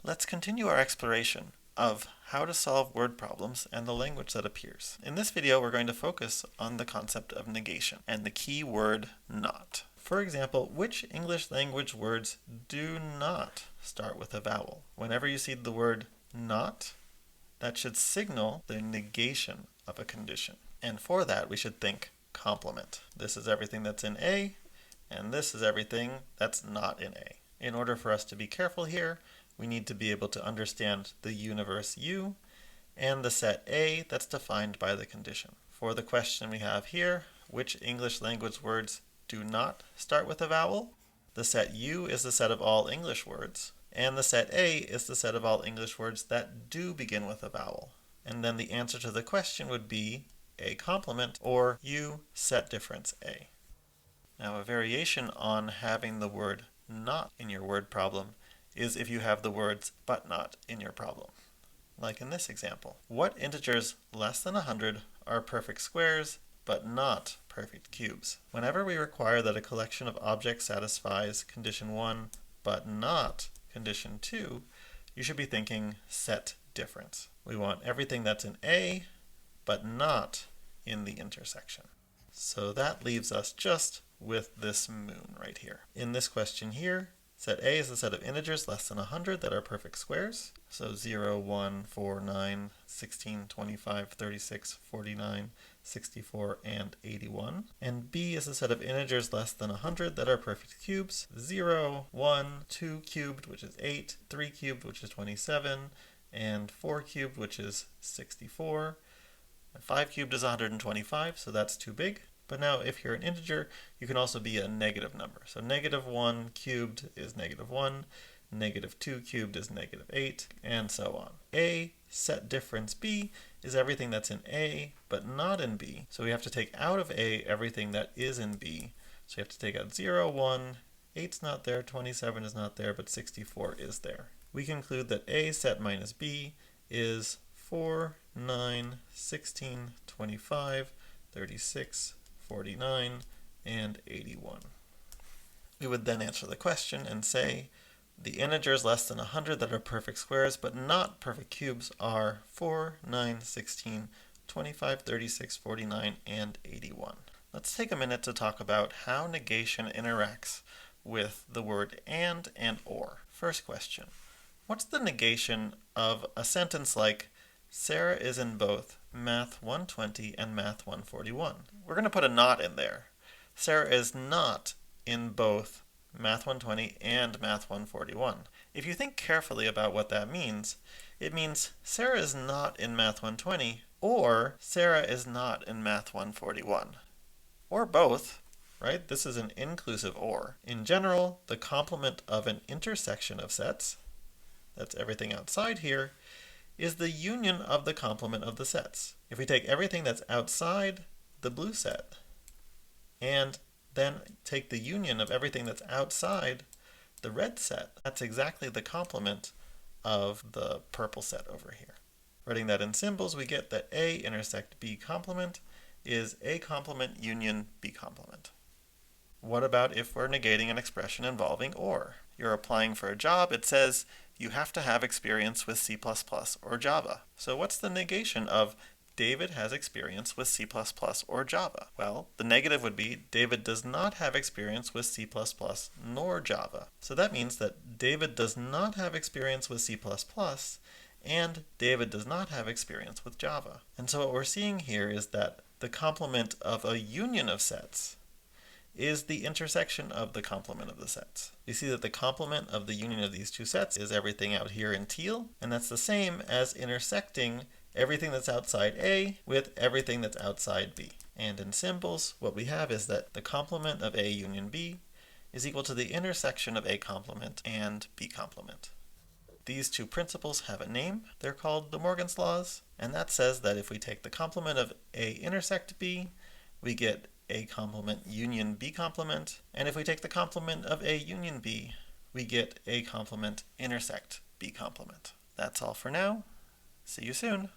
Let's continue our exploration of how to solve word problems and the language that appears. In this video, we're going to focus on the concept of negation and the key word not. For example, which English language words do not start with a vowel? Whenever you see the word not, that should signal the negation of a condition. And for that, we should think complement. This is everything that's in A, and this is everything that's not in A. In order for us to be careful here, we need to be able to understand the universe U and the set A that's defined by the condition. For the question we have here, which English language words do not start with a vowel? The set U is the set of all English words, and the set A is the set of all English words that do begin with a vowel. And then the answer to the question would be A complement or U set difference A. Now a variation on having the word not in your word problem is if you have the words but not in your problem. Like in this example, what integers less than 100 are perfect squares but not perfect cubes? Whenever we require that a collection of objects satisfies condition 1 but not condition 2, you should be thinking set difference. We want everything that's in A but not in the intersection. So that leaves us just with this moon right here. In this question here, set A is the set of integers less than 100 that are perfect squares. So 0, 1, 4, 9, 16, 25, 36, 49, 64, and 81. And B is the set of integers less than 100 that are perfect cubes. 0, 1, 2 cubed, which is 8, 3 cubed, which is 27, and 4 cubed, which is 64. And 5 cubed is 125, so that's too big. But now if you're an integer, you can also be a negative number. So negative 1 cubed is negative 1, negative 2 cubed is negative 8, and so on. A set difference B is everything that's in A, but not in B. So we have to take out of A everything that is in B. So you have to take out 0, 1, 8's not there, 27 is not there, but 64 is there. We conclude that A set minus B is 4, 9, 16, 25, 36, 49, and 81. We would then answer the question and say, the integers less than 100 that are perfect squares but not perfect cubes are 4, 9, 16, 25, 36, 49, and 81. Let's take a minute to talk about how negation interacts with the word and or. First question, what's the negation of a sentence like, Sarah is in both Math 120 and Math 141. We're going to put a not in there. Sarah is not in both Math 120 and Math 141. If you think carefully about what that means, it means Sarah is not in Math 120 or Sarah is not in Math 141. Or both, right? This is an inclusive or. In general, the complement of an intersection of sets, that's everything outside here, is the union of the complement of the sets. If we take everything that's outside the blue set and then take the union of everything that's outside the red set, that's exactly the complement of the purple set over here. Writing that in symbols, we get that A intersect B complement is A complement union B complement. What about if we're negating an expression involving or? You're applying for a job, it says you have to have experience with C++ or Java. So what's the negation of David has experience with C++ or Java? Well, the negative would be David does not have experience with C++ nor Java. So that means that David does not have experience with C++ and David does not have experience with Java. And so what we're seeing here is that the complement of a union of sets is the intersection of the complement of the sets. You see that the complement of the union of these two sets is everything out here in teal, and that's the same as intersecting everything that's outside A with everything that's outside B. And in symbols, what we have is that the complement of A union B is equal to the intersection of A complement and B complement. These two principles have a name. They're called De Morgan's laws, and that says that if we take the complement of A intersect B, we get A complement union B complement, and if we take the complement of A union B, we get A complement intersect B complement. That's all for now. See you soon.